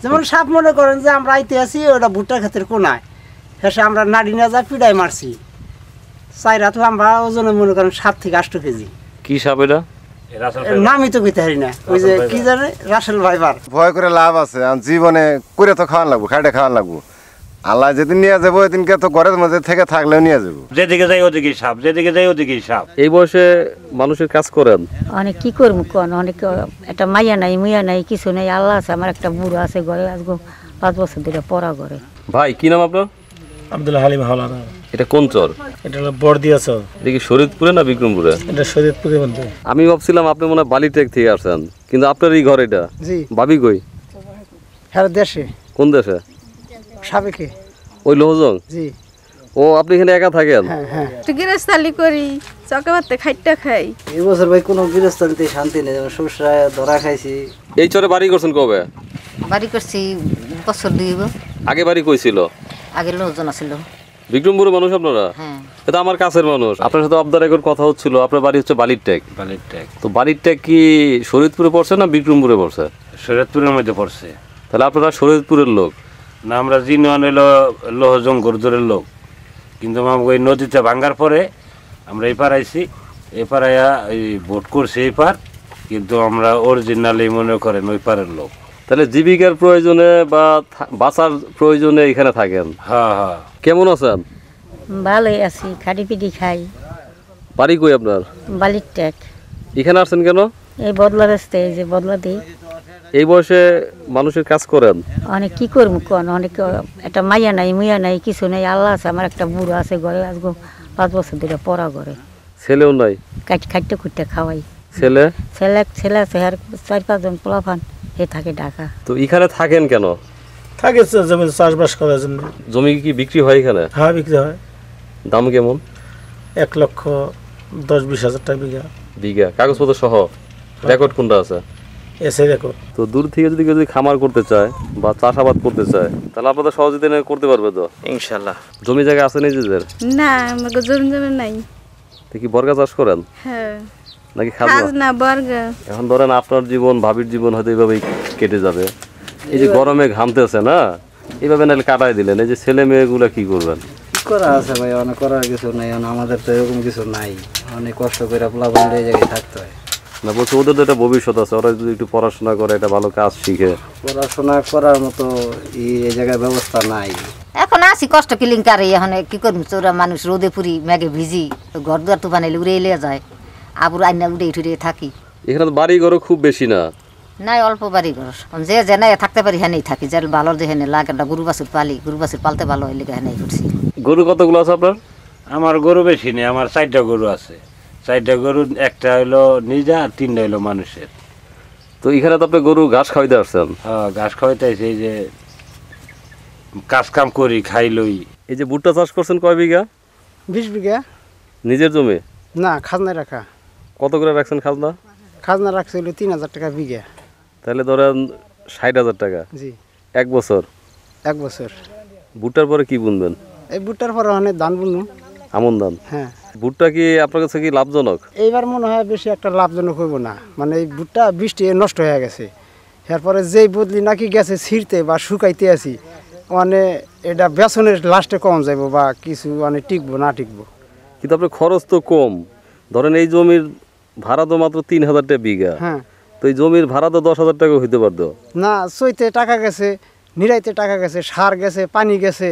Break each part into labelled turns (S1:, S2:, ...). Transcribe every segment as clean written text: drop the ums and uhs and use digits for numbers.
S1: যেমন সাপ মনে করেন যে আমরা আইতে আছি ওটা ভুট্টা ক্ষেতের কোনায় হেসে আমরা নাড়ি না যা পিড়াই মারছি চাইরা তো আমরা ওজনে মনে করেন 7 থেকে 8 কেজি।
S2: কি সাপ এটা?
S1: নামই তো কইতে পারি না, ওই যে কি জানে রাসেল ভাইবার।
S3: ভয় করে লাভ আছে, জীবনে করে তো খাওয়ান লাগবো, খাইটা খাওয়ান লাগবো। আল্লাহ যেদিন নিয়ে যাবো ওইদিনকে তো ঘরের মধ্যে থেকে থাকলেও নিয়ে যাবো।
S4: যেদিকে যাই ওদিকে সাপ, যেদিকে যাই ওদিকে সাপ।
S2: এই বয়সে মানুষের কাজ করেন,
S5: অনেক কি করবো কোন, অনেক একটা মাইয়া নাই মুইয়া নাই কিছু নাই, আল্লাহ আছে। আমার একটা বুড়ো আছে ঘরে, আজকে 5 বছর ধরে পড়া করে।
S2: ভাই কি নাম আপনার?
S6: আব্দুল হালিম হাওলাদার।
S2: এটা কোন চর?
S6: এটা হলো বর্দিয়া চর।
S2: এটা কি শরীয়তপুরে না বিক্রমপুরে?
S6: এটা শরীয়তপুরের মধ্যে।
S2: আমি ভাবছিলাম আপনি মনে হয় বালিটেক থেকে আসছেন, কিন্তু আপনার এই ঘর এটা।
S1: জি।
S2: ভাবি কই?
S1: হ্যাঁ দেশে।
S2: কোন দেশে?
S1: সাবেকে।
S2: ওই লোহজং?
S1: জি।
S2: ও আপনি এখানে একা থাকেন?
S1: হ্যাঁ হ্যাঁ।
S7: গৃহস্থালি করি, চকাবাতে খাইটা খাই।
S1: এই বছর ভাই কোনো গৃহস্থালিতে শান্তি নেই, যেমন সরষা ধরা খাইছি।
S2: এই চরে বাড়ি করছেন কবে?
S5: বাড়ি করছি বছর 2
S2: আগে বাড়ি কই ছিল?
S5: আগে লোকজন ছিল।
S2: বিক্রমপুরের মানুষ আপনারা?
S5: হ্যাঁ।
S2: এটা আমার কাছের মানুষ। আপনার সাথে আবদার একর কথা হচ্ছিল, আপনার বাড়ি হচ্ছে বালিরটেক।
S4: বালিরটেক।
S2: তো বালিরটেক কি শরীয়তপুরে পড়ছে না বিক্রমপুরে পড়ছে?
S4: শরীয়তপুরের মধ্যে পড়ছে।
S2: তাহলে আপনারা শরীয়তপুরের লোক
S4: না? আমরা জিনওয়ান হইলো লোহজং গরদরের লোক, কিন্তু ওই নদীতে ভাঙ্গার পরে আমরা এই পার আইছি। এই পাড়াইয়া এই ভোট করছি এই পার, কিন্তু আমরা অরিজিনালি মনে করেন ওই পারের লোক।
S2: তাহলে জীবিকার প্রয়োজনে বা বাঁচার প্রয়োজনে এখানে থাকেন?
S4: হ্যাঁ হ্যাঁ।
S2: কেমন আছেন?
S5: ভালোই আছি, খাটি পিটি খাই।
S2: বাড়ি কই আপনার?
S5: বালিরটেক।
S2: এখানে আসছেন কেন?
S5: এই বদলা রাস্তায়, এই যে বদলা দিই।
S2: এই বয়সে মানুষের কাজ করেন,
S5: অনেক কি করবো কোন, অনেক একটা মাইয়া নাই মুইয়া নাই কিছু নাই, আল্লাহ আছে। আমার একটা বুড়ো আছে ঘরে, আজকে 5 বছর ধরে পড়া করে।
S2: ছেলেও নাই?
S5: খাইতে খুঁটতে খাওয়াই।
S2: ছেলে?
S5: ছেলে আছে, আর 4-5 জন পোলাপান এ থাকে ঢাকা।
S2: তো এখানে থাকেন কেন?
S6: থাকে জমি চাষবাস করার জন্য।
S2: জমি কি বিক্রি হয় এখানে?
S6: হ্যাঁ বিক্রি হয়।
S2: দাম কেমন?
S6: 1,10,20 হাজার টাকা বিঘা।
S2: বিঘা কাগজপত্র সহ? রেকর্ড কোনটা আছে?
S6: এসে রেকর্ড।
S2: তো দূর থেকে যদি কেউ খামার করতে চায় বা চাষাবাদ করতে চায়, তাহলে আপনাদের সহযোগিতা করতে পারবে তো?
S6: ইনশাল্লাহ।
S2: জমি জায়গা আছে নিজেদের?
S7: না, আমাকে জমি নাই।
S2: তো কি বর্গা চাষ করেন
S7: হ্যাঁ।
S2: নাকি
S7: খাজ না বর্গা?
S2: এখন ধরেন আপনার জীবন, ভাবির জীবন হয়তো এইভাবেই কেটে যাবে। এই যে গরমে ঘামতেছে না, এইভাবে নাহলে কাটাই দিলেন, এই যে ছেলে মেয়েগুলো কি করবেন?
S1: করা আছে ভাই, অনেক করার কিছু নাই, আমাদের তো এরকম কিছু নাই। অনেক কষ্ট করে পোলাপান এই জায়গায় থাকতে হয়।
S2: না বলছি ওদের তো একটা ভবিষ্যৎ আছে, ওরা যদি একটু পড়াশোনা করে, একটা ভালো কাজ শিখে।
S1: পড়াশোনা করার মতো এই জায়গায় ব্যবস্থা নাই।
S5: এখন আসি কষ্ট কিলিংকারে, এখন কি করবো, চোরা মানুষ রোদে পুরি মেঘে ভিজি, ঘর দুয়ার তুফান এলে উড়ে এলে যায়, আবুর আইনা উড়ে উঠে থাকি।
S2: এখানে তো বাড়ি ঘরও খুব বেশি না?
S5: নাই, অল্প বাড়ি ঘর। যে জেনে থাকতে পারি হ্যাঁ থাকি, যে ভালো যে হেনে লাগে একটা গরু বাছুর পালি, গরু বাছুর পালতে ভালো হইলে হ্যাঁ করছি।
S2: গরু কতগুলো আছে আপনার?
S4: আমার গরু বেশি নেই, আমার 4টা গরু আছে। 4টা গরু, একটা হইলো নিজা আর 3টা হইলো মানুষের।
S2: তো এখানে তো আপনি গরু ঘাস খাওয়াইতে আসছেন?
S4: হ্যাঁ, ঘাস খাওয়াইতে আসি, এই যে কাজ কাম করি, খাই লই।
S2: এই যে ভুট্টা চাষ করছেন কয় বিঘা?
S1: 20 বিঘা।
S2: নিজের জমি
S1: না, খাজনায় রাখা।
S2: কত করে রাখছেন খাজনা?
S1: খাজনা রাখছিল 3,000 টাকা বিঘা।
S2: তাহলে ধরেন 60,000 টাকা।
S1: জি।
S2: 1 বছর?
S1: 1 বছর।
S2: ভুট্টার পরে কি বুনবেন?
S1: এই ভুট্টার পরে অনেক ধান বুনু।
S2: আমন ধান?
S1: হ্যাঁ।
S2: ভুট্টা কি আপনার কাছে কি লাভজনক?
S1: এইবার মনে হয় বেশি একটা লাভজনক হইব না, মানে এই ভুট্টা বৃষ্টি নষ্ট হয়ে গেছে। এরপরে যেই বদলি নাকি গেছে ছিঁড়তে বা শুকাইতে আছি, মানে এটা বেসনের লাস্টে কম যাইব বা কিছু মানে টিকবো না টিকবো।
S2: কিন্তু আপনার খরচ তো কম, ধরেন এই জমির ভাড়া তো মাত্র 3,000 টাকা বিঘা।
S1: হ্যাঁ।
S2: তো এই জমির ভাড়া তো 10,000 টাকা হইতে পারতো
S1: না, চইতে টাকা গেছে, নিরাইতে টাকা গেছে, সার গেছে, পানি গেছে,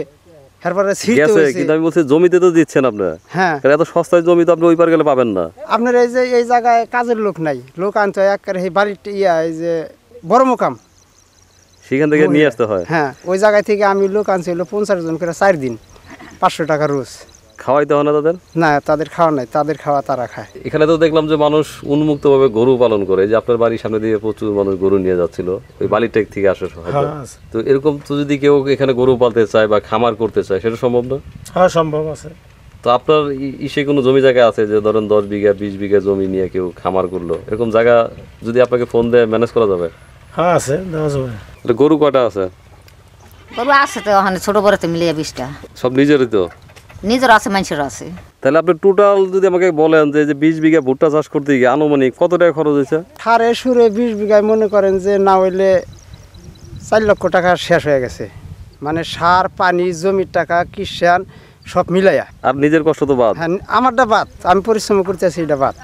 S1: এরপরে ছিঁড়তে
S2: গেছে।
S1: হয়েছে।
S2: কিন্তু আমি বলছি জমিতে তো দিচ্ছেন আপনার।
S1: হ্যাঁ।
S2: এত সস্তায় জমি তো আপনি ওই পার গেলে পাবেন না।
S1: আপনার এই যে এই জায়গায় কাজের লোক নাই, লোক আনতে হয় একবারে এই বাড়ির এই যে বড় মোকাম,
S2: সেখান থেকে নিয়ে আসতে হয়।
S1: হ্যাঁ, ওই জায়গায় থেকে আমি লোক আনছি হলো 50 জন করে 4 দিন, 500 টাকা রোজ।
S2: খাওয়াইতে হয় না তাদের?
S1: না, তাদের খাওয়া নাই, তাদের খাওয়া তারা খায়।
S2: এখানে তো দেখলাম যে মানুষ উন্মুক্তভাবে গরু পালন করে, যে আপনার বাড়ির সামনে দিয়ে প্রচুর মানুষ গরু নিয়ে যাচ্ছিল, ওই বালিটেক থেকে আসে হয়তো। তো এরকম তো যদি কেউ এখানে গরু পালতে চায় বা খামার করতে চায়, সেটা সম্ভব না?
S6: হ্যাঁ সম্ভব আছে।
S2: তো আপনার ইসে কোনো জমি জায়গা আছে যে ধরেন 10 বিঘা 20 বিঘা জমি নিয়ে কেউ খামার করলো, এরকম জায়গা যদি আপনাকে ফোন দেয় ম্যানেজ করা যাবে?
S6: হ্যাঁ আছে, দেওয়া যাবে।
S2: গরু কয়টা আছে?
S5: গরু আছে তো ওখানে ছোট বড়তে মিলিয়ে 20টা।
S2: সব নিজেরই তো?
S5: নিজের আছে, মানুষের আছে।
S2: তাহলে আপনি টোটাল যদি আমাকে বলেন যে 20 বিঘা ভুট্টা চাষ করতে গিয়ে আনুমানিক কত টাকা খরচ হয়েছে?
S1: ঠারে সুরে 20 বিঘায় মনে করেন যে না হইলে 4 লক্ষ টাকা শেষ হয়ে গেছে, মানে সার পানি জমির টাকা কিষান সব মিলাইয়া।
S2: আর নিজের কষ্ট তো বাদ।
S1: হ্যাঁ আমারটা বাদ, আমি পরিশ্রম করতেছি এটা বাদ।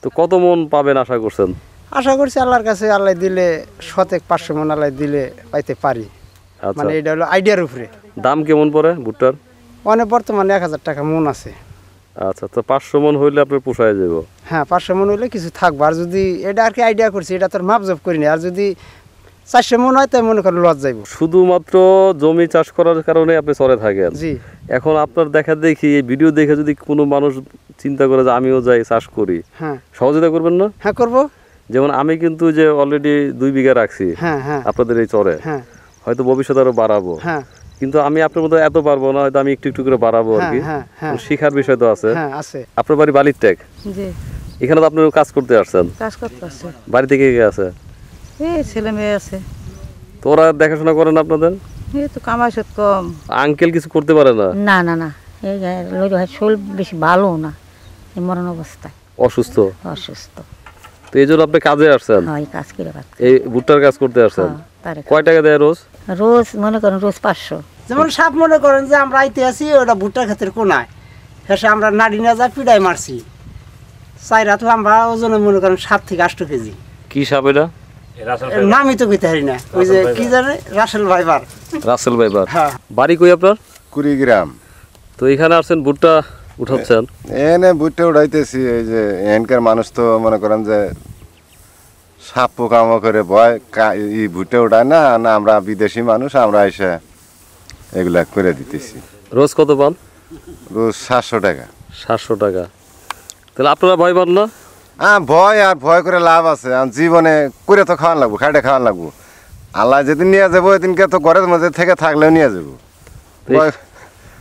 S2: তো কত মন পাবেন আশা করছেন?
S1: আশা করছি আল্লাহর কাছে, আল্লাহ দিলে 100-500 মন আল্লাহ দিলে পাইতে পারি।
S2: আচ্ছা,
S1: মানে এটা হলো আইডিয়ার উপরে।
S2: দাম কেমন পড়ে ভুট্টার?
S1: অনেক বর্তমানে 1000 টাকা মন আছে।
S2: আচ্ছা, তো 500 মন হইলে আপনার পোষায় যাব?
S1: হ্যাঁ 500 মন হইলে কিছু থাকবো। আর যদি এটা আর কি আইডিয়া করছি, এটা তোর মাপজব করিনি। আর যদি 400 মন হয় তাই মনে করেন লস যাইব।
S2: শুধুমাত্র জমি চাষ করার কারণে আপনি চরে থাকেন।
S1: জি।
S2: এখন আপনার দেখা দেখি এই ভিডিও দেখে যদি কোনো মানুষ চিন্তা করে যে আমিও যাই চাষ করি,
S1: হ্যাঁ
S2: সহযোগিতা করবেন না?
S1: হ্যাঁ করবো।
S2: যেমন আমি কিন্তু যে অলরেডি 2 বিঘা রাখছি
S1: হ্যাঁ হ্যাঁ
S2: আপনাদের এই চরে,
S1: হ্যাঁ
S2: হয়তো ভবিষ্যতে আরো বাড়াবো,
S1: হ্যাঁ
S2: কিন্তু আমি আপনার মতো এত পারবো না, হয়তো আমি একটু একটু করে বাড়াবো আর কি।
S1: হ্যাঁ হ্যাঁ
S2: শিখার বিষয় তো আছে।
S1: হ্যাঁ আছে।
S2: আপনার বাড়ি বালির ট্যাগ,
S8: জি
S2: এখানে তো আপনি কাজ করতে আসছেন,
S8: কাজ করতেছে,
S2: বাড়িতে কে কে আছে?
S8: এই ছেলে মেয়ে আছে,
S2: তো ওরা দেখাশোনা করেন আপনাদের?
S8: এই তো কামাই সুদ কম।
S2: আঙ্কেল কিছু করতে পারে না?
S9: না না না, এই শরীর বেশি ভালো না, এই মরণ অবস্থায়
S2: অসুস্থ।
S9: অসুস্থ।
S2: তো এই জন্য আপনি কাজে আসছেন?
S9: হয় কাজ করে পাচ্ছে।
S2: এই ভুট্টার কাজ করতে আসছেন? কয় টাকা দেয় রোজ?
S9: রোজ মনে করেন রোজ 500।
S1: যেমন সাপ মনে করেন যে আমরা আইতে আছি ওটা ভুট্টার ক্ষেত্রে কোনায়, হেসে আমরা নাড়ি না যা পিড়াই মারছি 4 রাত আমরা ওজনে মনে করেন 7 থেকে 8 কেজি।
S2: কি সাপ এটা?
S1: এর নামই তো কইতে পারি না। ওই যে কি জানে রাসেল ভাইবার।
S2: রাসেল ভাইবার।
S1: হ্যাঁ।
S2: বাড়ি কই আপনার?
S3: কুড়িগ্রাম।
S2: তো এখানে আসছেন ভুট্টা উঠাচ্ছেন?
S3: এনে ভুট্টা উঠাইতেছি। এই যে এনকার মানুষ তো মনে করেন যে সাপ পোকামো করে ভয় ভুট্টা উঠায় না, না আমরা বিদেশি মানুষ, আমরা এসে এগুলা করে দিতেছি।
S2: রোজ কত পান?
S3: রোজ 700 টাকা।
S2: 700 টাকা। তাহলে আপনারা ভয় পান না?
S3: ভয় আর ভয় করে লাভ আছে? জীবনে করে তো খাওয়ান লাগবো, খাইটে খাওয়ান লাগবো। আল্লাহ যেদিন নিয়ে যাবো ওইদিনকে তো ঘরের মধ্যে থেকে থাকলেও নিয়ে যাবো।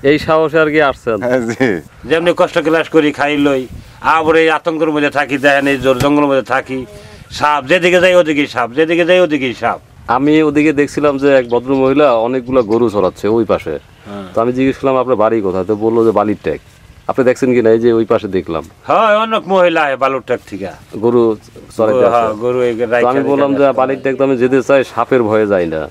S2: এই সাহসে আর কি আসছেন?
S3: জি।
S4: যেমনি কষ্ট ক্লাস করি খাই লই, আবার এই আতঙ্কের মধ্যে থাকি, দেখেন এই জঙ্গলের মধ্যে থাকি, সাপ যেদিকে যাই ওদিকেই সাপ, যেদিকে যাই ওদিকেই সাপ।
S2: আমি ওদিকে দেখছিলাম যে এক ভদ্র মহিলা অনেকগুলো গরু চড়াচ্ছে ওই পাশে। তো আমি জিজ্ঞেস করলাম আপনার বাড়ি কোথায়, তো বললো যে বালির ট্যাগ। আপনি দেখছেন কিনা? এই যে ওই পাশে দেখলাম।
S4: হ্যাঁ অনেক মহিলা বালুর ট্যাগ থেকে
S2: গরু চড়াইতে আসে।
S4: গরু
S2: তো আমি বললাম যে বালির ট্যাগ তো আমি যেতে চাই, সাপের ভয়ে যাই না।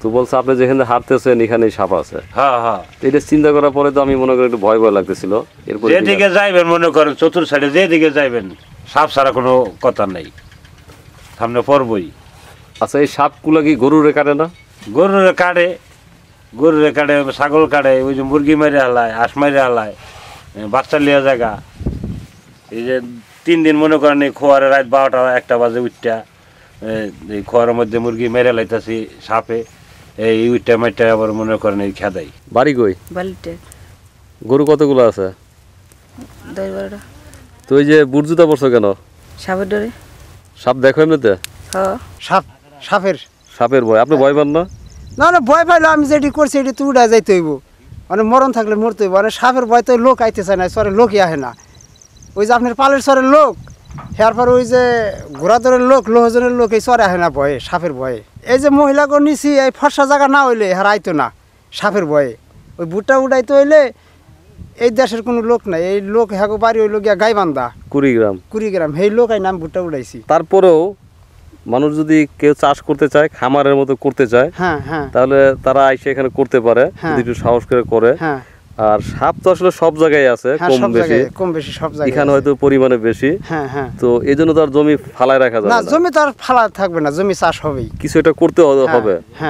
S2: তো বলছে আপনি যেখানে হাঁটতেছেন এখানেই সাপ আছে।
S4: হ্যাঁ হ্যাঁ।
S2: এটা চিন্তা করার পরে তো আমি মনে করি একটু ভয় ভয় লাগতেছিল। এরপরে
S4: যেদিকে যাইবেন মনে করেন চতুর সাইডে যেদিকে যাইবেন সাপ ছাড়া কোনো কথা নেই, সামনে পড়বই।
S2: আচ্ছা, এই সাপগুলো কি গরুরে কাটে না?
S4: গরুরে কাটে, গরুরে কাটে, ছাগল কাটে, ওই যে মুরগি মেরে হালায়, হাঁস মেরে হালায়, বাচ্চা লিয়া জায়গা। এই যে 3 দিন মনে করেন এই খোয়ারে রাত 12টা-1টা বাজে উঠটা এই খোয়ারের মধ্যে মুরগি মেরে লাইতেছি সাপে, এই উঠটা মাইটা আবার মনে করেন এই খেদাই।
S2: বাড়ি কই?
S8: বালিতে
S2: গরু কতগুলো আছে?
S8: 10-12টা।
S2: তো ওই যে বুটজুতা পরছো কেন?
S8: সাপের ডরে।
S2: সাপ দেখো এমনিতে?
S8: হ্যাঁ।
S2: সাপের ভয়? আপনি ভয় পান না?
S1: না না, ভয় পাইলে আমি যেটি করছি এটি তো উড়া যাইতে হইব। মানে মরণ থাকলে মরতে হইব। মানে সাপের ভয় তো লোক আইতে চায় না, সরে লোকই আহে না। ওই যে আপনার পালের সরের লোক, হেয়ার পর ওই যে ঘোড়াদরের লোক, লোহজনের লোক এই সরে আহে না ভয়ে, সাপের ভয়ে। এই যে মহিলাকে নিছি এই ফর্সা জায়গা না হইলে হেরা আইতো না সাপের ভয়ে। ওই ভুট্টা উড়াইতে হইলে এই দেশের কোনো লোক নাই, এই লোক হ্যাগো বাড়ি হইল গিয়া গাইবান্ধা কুড়িগ্রাম, সেই লোক আই নাম ভুট্টা উড়াইছি।
S2: তারপরেও মানুষ যদি কেউ চাষ করতে চায়, খামারের মতো করতে চায়,
S1: হ্যাঁ হ্যাঁ,
S2: তাহলে তারা আইসে এখানে করতে পারে যদি একটু সাহস করে।
S1: হ্যাঁ।
S2: আর সাপ তো আসলে সব জায়গায় আছে, কম বেশি
S1: সব জায়গায়
S2: এখানে হয়তো পরিমাণে বেশি।
S1: হ্যাঁ হ্যাঁ।
S2: তো এই জন্য তো আর জমি ফালায় রাখা যাবে
S1: না,
S2: না।
S1: জমি তো আর ফালা থাকবে না, জমি চাষ হবেই,
S2: কিছু এটা করতে হবে।
S1: হ্যাঁ।